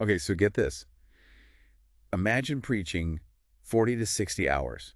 Okay, so get this. Imagine preaching 40 to 60 hours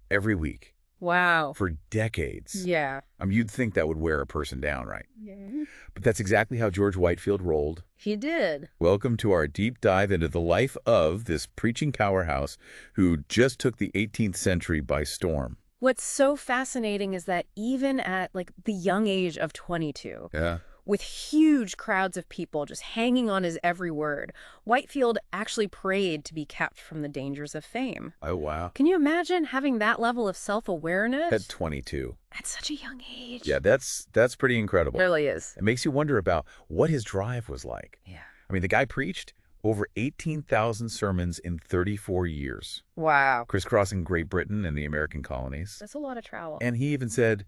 every week Wow. for decades. Yeah. You'd think that would wear a person down, right? Yeah. But that's exactly how George Whitefield rolled. He did. Welcome to our deep dive into the life of this preaching powerhouse who just took the 18th century by storm. What's so fascinating is that even at the young age of 22, Yeah. with huge crowds of people just hanging on his every word, Whitefield actually prayed to be kept from the dangers of fame. Oh, wow. Can you imagine having that level of self-awareness? At 22. At such a young age. Yeah, that's pretty incredible. It really is. It makes you wonder about what his drive was like. Yeah. The guy preached over 18,000 sermons in 34 years. Wow. Crisscrossing Great Britain and the American colonies. That's a lot of travel. And he even said,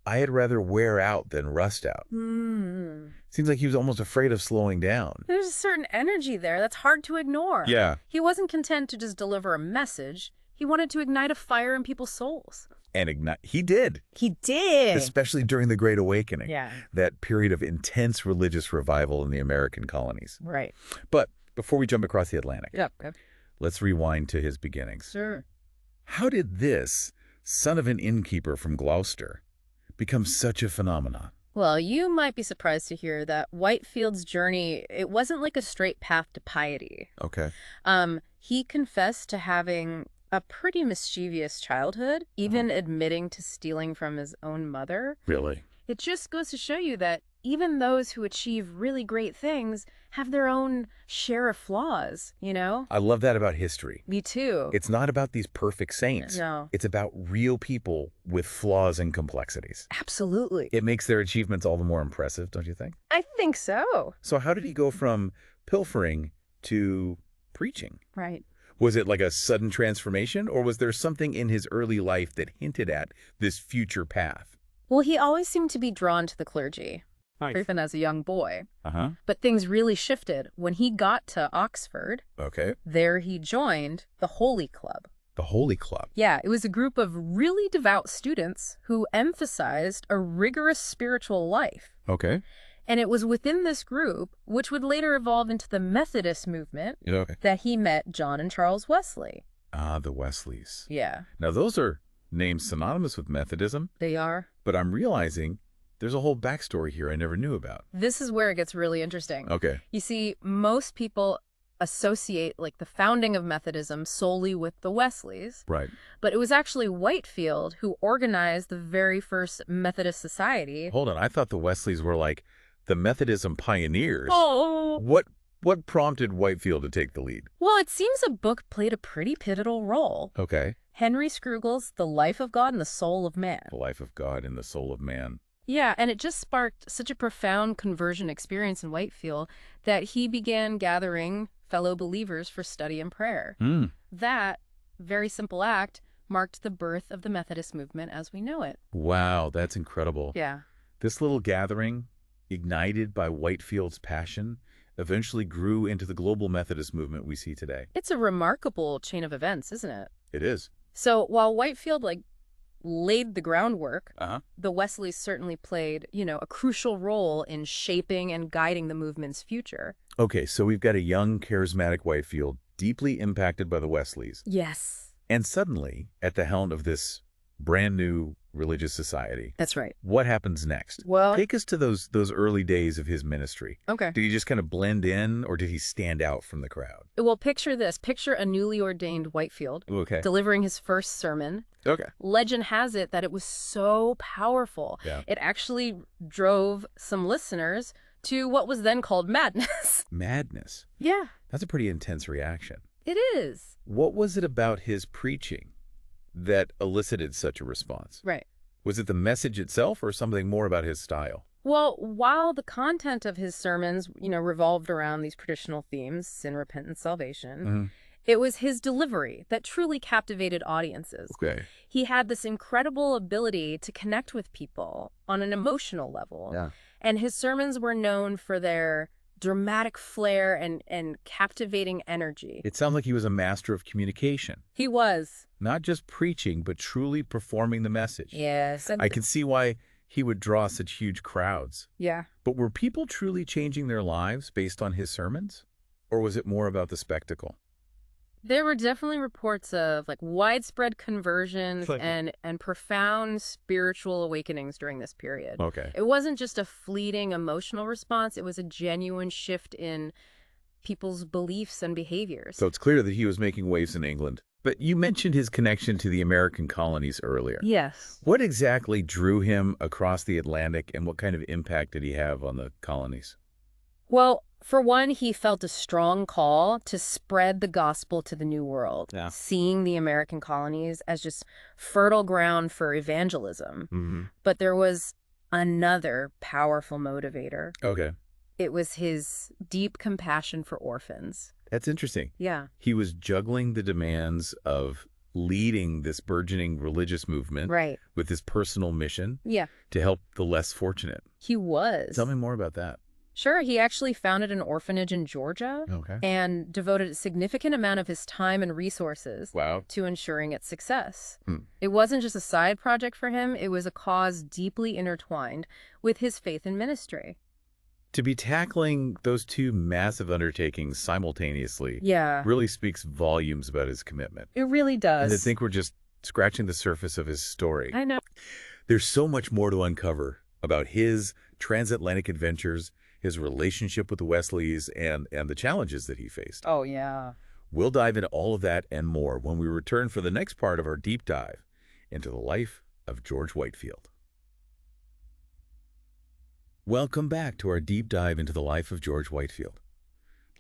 I had rather wear out than rust out. Seems like he was almost afraid of slowing down. There's a certain energy there that's hard to ignore. Yeah. He wasn't content to just deliver a message. He wanted to ignite a fire in people's souls. And he did. He did. Especially during the Great Awakening. Yeah. That period of intense religious revival in the American colonies. Right. But before we jump across the Atlantic, Yep. let's rewind to his beginnings. Sure. How did this son of an innkeeper from Gloucester become such a phenomenon? Well, you might be surprised to hear that Whitefield's journey, it wasn't like a straight path to piety. Okay. He confessed to having a pretty mischievous childhood, even admitting to stealing from his own mother. Really? It just goes to show you that even those who achieve really great things have their own share of flaws, you know? I love that about history. Me too. It's not about these perfect saints. No. It's about real people with flaws and complexities. Absolutely. It makes their achievements all the more impressive, don't you think? I think so. So how did he go from pilfering to preaching? Right. Was it like a sudden transformation, or was there something in his early life that hinted at this future path? Well, he always seemed to be drawn to the clergy, even as a young boy. But things really shifted when he got to Oxford. Okay. There he joined the Holy Club. The Holy Club. Yeah, it was a group of really devout students who emphasized a rigorous spiritual life. Okay. And it was within this group, which would later evolve into the Methodist movement, that he met John and Charles Wesley. Ah, the Wesleys. Yeah. Now, those are names synonymous with Methodism. They are. But I'm realizing there's a whole backstory here I never knew about. This is where it gets really interesting. Okay. You see, most people associate the founding of Methodism solely with the Wesleys. Right. But it was actually Whitefield who organized the very first Methodist society. Hold on. I thought the Wesleys were like the Methodism pioneers. Oh. What prompted Whitefield to take the lead? Well, it seems a book played a pretty pivotal role. Okay. Henry Scrugel's The Life of God and the Soul of Man. The Life of God and the Soul of Man. Yeah, and it just sparked such a profound conversion experience in Whitefield that he began gathering fellow believers for study and prayer. That very simple act marked the birth of the Methodist movement as we know it. Wow, that's incredible. Yeah. This little gathering, ignited by Whitefield's passion, eventually grew into the global Methodist movement we see today. It's a remarkable chain of events, isn't it? It is. So while Whitefield laid the groundwork, the Wesleys certainly played, a crucial role in shaping and guiding the movement's future. Okay, so we've got a young, charismatic Whitefield, deeply impacted by the Wesleys. Yes. And suddenly, at the helm of this brand new religious society. That's right. What happens next? Well, take us to those early days of his ministry. Okay. Did he just kind of blend in, or did he stand out from the crowd? Well, picture this. Picture a newly ordained Whitefield delivering his first sermon. Okay. Legend has it that it was so powerful. Yeah. It actually drove some listeners to what was then called madness. Madness? Yeah. That's a pretty intense reaction. It is. What was it about his preaching that elicited such a response? Right. Was it the message itself or something more about his style? Well, while the content of his sermons, revolved around these traditional themes, sin, repentance, salvation, it was his delivery that truly captivated audiences. Okay. He had this incredible ability to connect with people on an emotional level. Yeah. And his sermons were known for their dramatic flair and captivating energy. It sounds like he was a master of communication. He was. Not just preaching, but truly performing the message. Yes. I can see why he would draw such huge crowds. Yeah. But were people truly changing their lives based on his sermons? Or was it more about the spectacle? There were definitely reports of like widespread conversions Like- and profound spiritual awakenings during this period. Okay. It wasn't just a fleeting emotional response, it was a genuine shift in people's beliefs and behaviors. So it's clear that he was making waves in England. But you mentioned his connection to the American colonies earlier. Yes. What exactly drew him across the Atlantic, and what kind of impact did he have on the colonies? Well, for one, he felt a strong call to spread the gospel to the New World, Yeah. seeing the American colonies as just fertile ground for evangelism. Mm-hmm. But there was another powerful motivator. Okay. It was his deep compassion for orphans. That's interesting. Yeah. He was juggling the demands of leading this burgeoning religious movement Right. with his personal mission Yeah. to help the less fortunate. He was. Tell me more about that. Sure, he actually founded an orphanage in Georgia Okay. and devoted a significant amount of his time and resources Wow. to ensuring its success. Hmm. It wasn't just a side project for him, it was a cause deeply intertwined with his faith and ministry. To be tackling those two massive undertakings simultaneously Yeah, really speaks volumes about his commitment. it really does. And I think we're just scratching the surface of his story. I know. There's so much more to uncover about his transatlantic adventures, his relationship with the Wesleys, and the challenges that he faced. Oh, yeah. We'll dive into all of that and more when we return for the next part of our deep dive into the life of George Whitefield. Welcome back to our deep dive into the life of George Whitefield.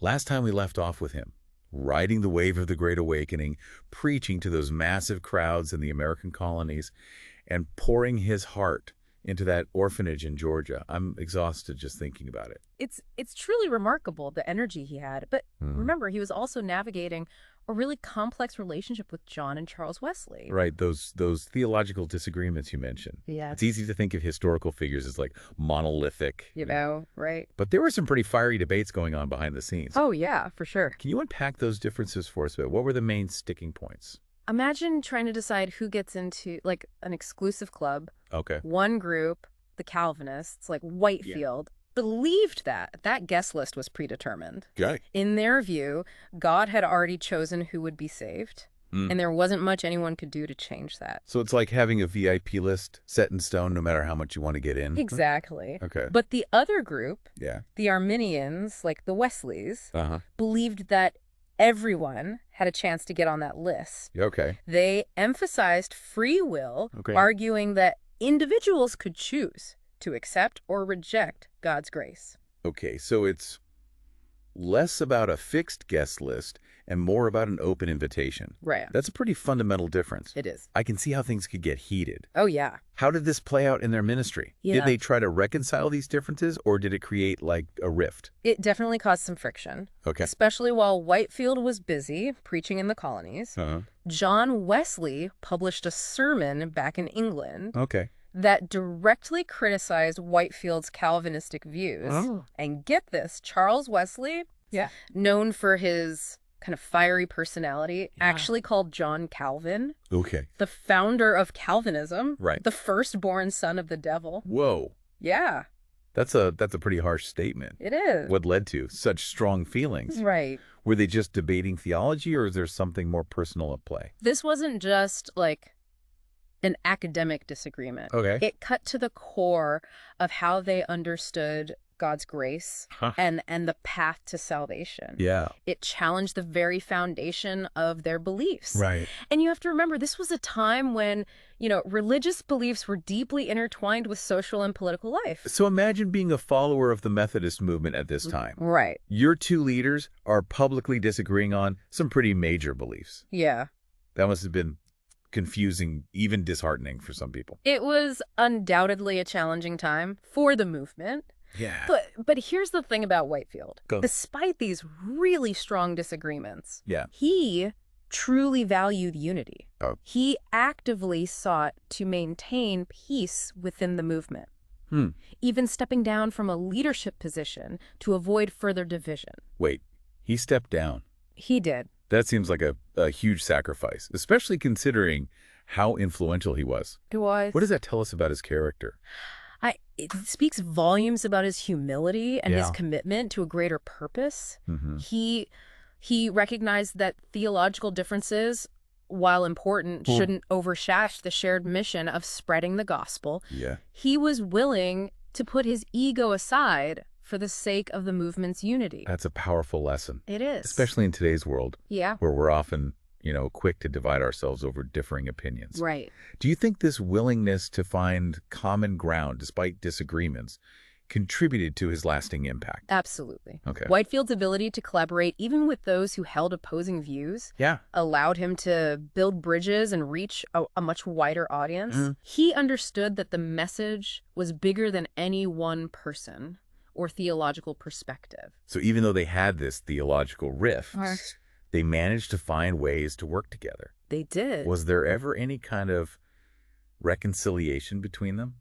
Last time we left off with him, riding the wave of the Great Awakening, preaching to those massive crowds in the American colonies, and pouring his heart into that orphanage in Georgia. I'm exhausted just thinking about it. It's truly remarkable, the energy he had. But remember, he was also navigating a really complex relationship with John and Charles Wesley. Right, those theological disagreements you mentioned. Yeah. It's easy to think of historical figures as like monolithic. You know, right? But there were some pretty fiery debates going on behind the scenes. Oh, yeah, for sure. Can you unpack those differences for us a bit? What were the main sticking points? Imagine trying to decide who gets into, like, an exclusive club. Okay. One group, the Calvinists, like Whitefield, believed that guest list was predetermined. Okay. In their view, God had already chosen who would be saved, and there wasn't much anyone could do to change that. So it's like having a VIP list set in stone no matter how much you want to get in? Exactly. Okay. But the other group, Yeah. the Arminians, like the Wesleys, Uh-huh. believed that everyone had a chance to get on that list. Okay. They emphasized free will, Okay. arguing that individuals could choose to accept or reject God's grace. Okay, so it's less about a fixed guest list and more about an open invitation. Right. That's a pretty fundamental difference. It is. I can see how things could get heated. Oh, yeah. How did this play out in their ministry? Yeah. Did they try to reconcile these differences, or did it create, like, a rift? It definitely caused some friction, Okay. especially while Whitefield was busy preaching in the colonies. Uh-huh. John Wesley published a sermon back in England Okay. that directly criticized Whitefield's Calvinistic views. Oh. And get this, Charles Wesley, known for his kind of fiery personality, actually called John Calvin Okay. the founder of Calvinism, Right. the firstborn son of the devil. Whoa. Yeah, That's a pretty harsh statement. it is. What led to such strong feelings? Right. Were they just debating theology, or is there something more personal at play? This wasn't just like an academic disagreement. Okay. It cut to the core of how they understood God's grace and the path to salvation. Yeah. It challenged the very foundation of their beliefs. Right. And you have to remember, this was a time when, religious beliefs were deeply intertwined with social and political life. So imagine being a follower of the Methodist movement at this time. Right. Your two leaders are publicly disagreeing on some pretty major beliefs. Yeah. That must have been confusing, even disheartening for some people. It was undoubtedly a challenging time for the movement. Yeah. But here's the thing about Whitefield. Go. Despite these really strong disagreements, Yeah. he truly valued unity. Oh. He actively sought to maintain peace within the movement, even stepping down from a leadership position to avoid further division. Wait, he stepped down. He did. That seems like a huge sacrifice, especially considering how influential he was. It was. What does that tell us about his character? It speaks volumes about his humility and his Yeah. commitment to a greater purpose. Mm-hmm. He recognized that theological differences, while important, shouldn't overshadow the shared mission of spreading the gospel. Yeah. He was willing to put his ego aside for the sake of the movement's unity. That's a powerful lesson, It is. especially in today's world Yeah. where we're often, quick to divide ourselves over differing opinions. Right. Do you think this willingness to find common ground despite disagreements contributed to his lasting impact? Absolutely. Okay. Whitefield's ability to collaborate even with those who held opposing views Yeah. allowed him to build bridges and reach a much wider audience. Mhm. He understood that the message was bigger than any one person or theological perspective. So even though they had this theological rift, they managed to find ways to work together. They did. Was there ever any kind of reconciliation between them?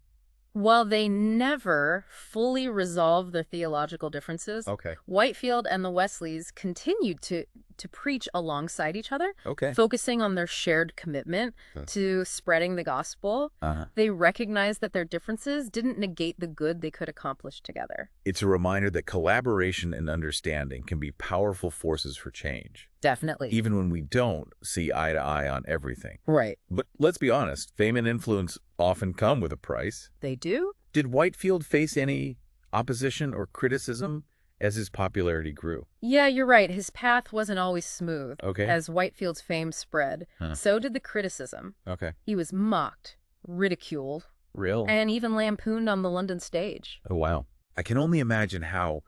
While they never fully resolved their theological differences, Okay. Whitefield and the Wesleys continued to preach alongside each other, Okay. focusing on their shared commitment to spreading the gospel. Uh-huh. They recognized that their differences didn't negate the good they could accomplish together. It's a reminder that collaboration and understanding can be powerful forces for change, Definitely. even when we don't see eye to eye on everything. Right. But let's be honest, fame and influence often come with a price. They do? Did Whitefield face any opposition or criticism as his popularity grew? Yeah, you're right. His path wasn't always smooth. Okay. As Whitefield's fame spread, so did the criticism. Okay. He was mocked, ridiculed, Real? and even lampooned on the London stage. Oh, wow. I can only imagine how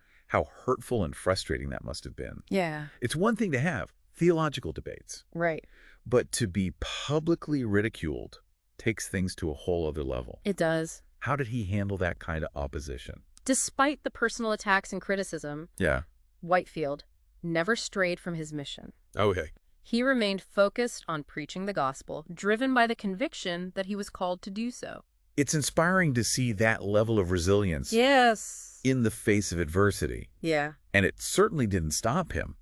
hurtful and frustrating that must have been. Yeah. It's one thing to have theological debates, Right. but to be publicly ridiculed takes things to a whole other level. It does. How did he handle that kind of opposition? Despite the personal attacks and criticism, Yeah. Whitefield never strayed from his mission. Okay. He remained focused on preaching the gospel, driven by the conviction that he was called to do so. It's inspiring to see that level of resilience Yes. in the face of adversity. Yeah. And it certainly didn't stop him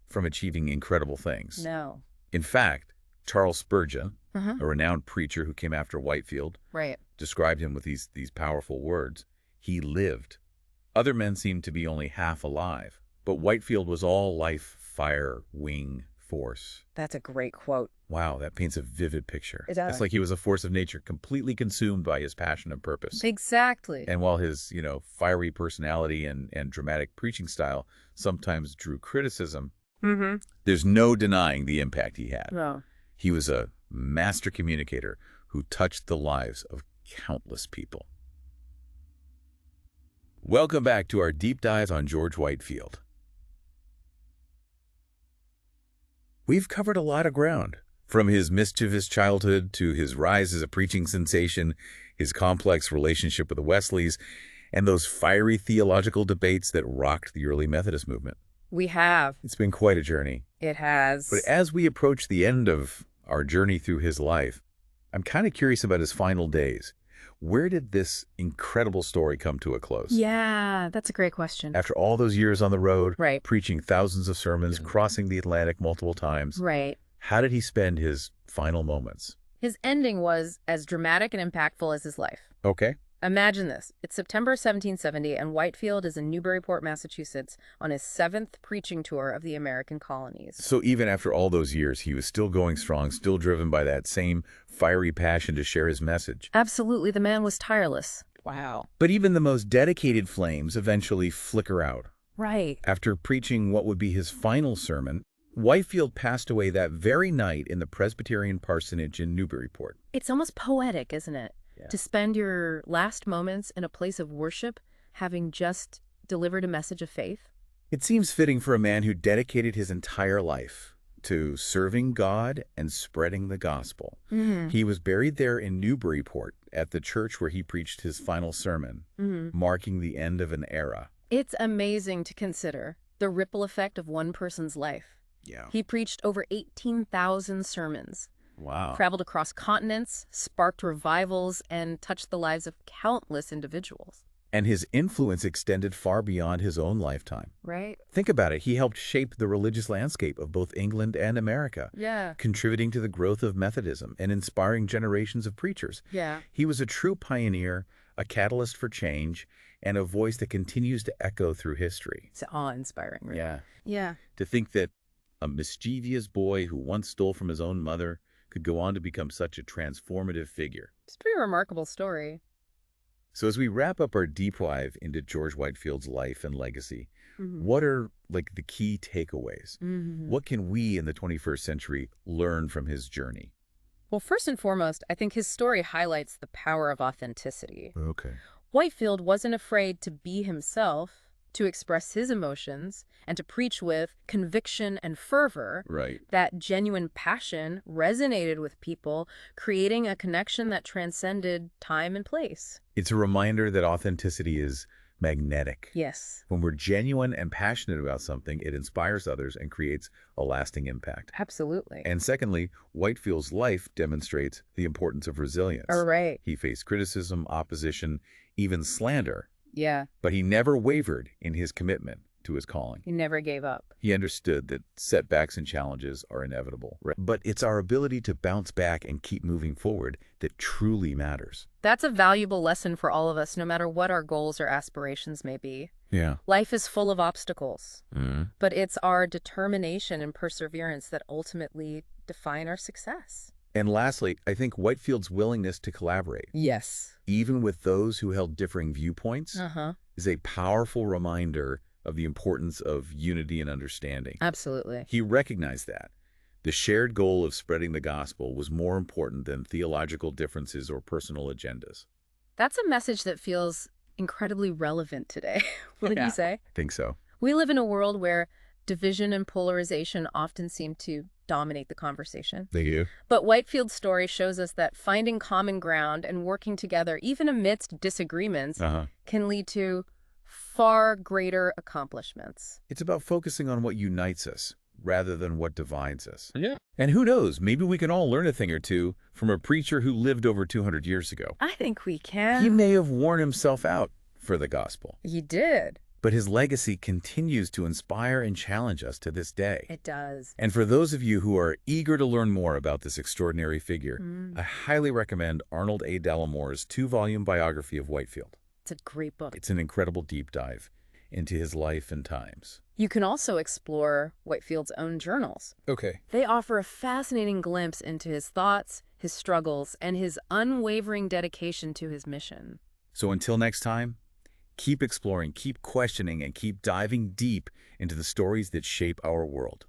from achieving incredible things. No. In fact, Charles Spurgeon, Uh-huh. a renowned preacher who came after Whitefield, Right. described him with these powerful words. He lived. Other men seemed to be only half alive, but Whitefield was all life, fire, wing, force. That's a great quote. Wow, that paints a vivid picture. It does. It's like he was a force of nature, completely consumed by his passion and purpose. Exactly. And while his, fiery personality and dramatic preaching style sometimes drew criticism, there's no denying the impact he had. No. He was a master communicator who touched the lives of countless people. Welcome back to our deep dive on George Whitefield. We've covered a lot of ground, from his mischievous childhood to his rise as a preaching sensation, his complex relationship with the Wesleys, and those fiery theological debates that rocked the early Methodist movement. We have. It's been quite a journey. It has. But as we approach the end of our journey through his life, I'm kind of curious about his final days. Where did this incredible story come to a close? Yeah, that's a great question. After all those years on the road, Right. preaching thousands of sermons, crossing the Atlantic multiple times, Right. how did he spend his final moments? His ending was as dramatic and impactful as his life. Okay. Imagine this. It's September 1770, and Whitefield is in Newburyport, Massachusetts, on his 7th preaching tour of the American colonies. So even after all those years, he was still going strong, still driven by that same fiery passion to share his message. Absolutely, the man was tireless. Wow. But even the most dedicated flames eventually flicker out. Right. After preaching what would be his final sermon, Whitefield passed away that very night in the Presbyterian parsonage in Newburyport. It's almost poetic, isn't it? Yeah. To spend your last moments in a place of worship, having just delivered a message of faith. It seems fitting for a man who dedicated his entire life to serving God and spreading the gospel. He was buried there in Newburyport at the church where he preached his final sermon, marking the end of an era. It's amazing to consider the ripple effect of one person's life. Yeah. He preached over 18,000 sermons, Wow. traveled across continents, sparked revivals, and touched the lives of countless individuals. And his influence extended far beyond his own lifetime. Right? Think about it. He helped shape the religious landscape of both England and America, Yeah. contributing to the growth of Methodism and inspiring generations of preachers. Yeah. He was a true pioneer, a catalyst for change, and a voice that continues to echo through history. It's awe-inspiring, right? Yeah. Yeah. To think that a mischievous boy who once stole from his own mother could go on to become such a transformative figure. It's a pretty remarkable story. So as we wrap up our deep dive into George Whitefield's life and legacy, what are like the key takeaways? What can we in the 21st century learn from his journey? Well, first and foremost, I think his story highlights the power of authenticity. Okay. Whitefield wasn't afraid to be himself, to express his emotions, and to preach with conviction and fervor. Right. That genuine passion resonated with people, creating a connection that transcended time and place. It's a reminder that authenticity is magnetic. Yes. When we're genuine and passionate about something, it inspires others and creates a lasting impact. Absolutely. And secondly, Whitefield's life demonstrates the importance of resilience. All right. He faced criticism, opposition, even slander, Yeah. but he never wavered in his commitment to his calling. He never gave up. He understood that setbacks and challenges are inevitable, but it's our ability to bounce back and keep moving forward that truly matters. That's a valuable lesson for all of us, no matter what our goals or aspirations may be. Yeah. Life is full of obstacles, but it's our determination and perseverance that ultimately define our success. And lastly, I think Whitefield's willingness to collaborate, Yes. even with those who held differing viewpoints, is a powerful reminder of the importance of unity and understanding. Absolutely. He recognized that the shared goal of spreading the gospel was more important than theological differences or personal agendas. That's a message that feels incredibly relevant today, wouldn't you say? I think so. We live in a world where division and polarization often seem to dominate the conversation. They do. But Whitefield's story shows us that finding common ground and working together, even amidst disagreements, can lead to far greater accomplishments. It's about focusing on what unites us rather than what divides us. Yeah. And who knows, maybe we can all learn a thing or two from a preacher who lived over 200 years ago. I think we can. He may have worn himself out for the gospel, He did. but his legacy continues to inspire and challenge us to this day. It does. And for those of you who are eager to learn more about this extraordinary figure, I highly recommend Arnold A. Dallamore's 2-volume biography of Whitefield. It's a great book. It's an incredible deep dive into his life and times. You can also explore Whitefield's own journals. Okay. They offer a fascinating glimpse into his thoughts, his struggles, and his unwavering dedication to his mission. So until next time, keep exploring, keep questioning, and keep diving deep into the stories that shape our world.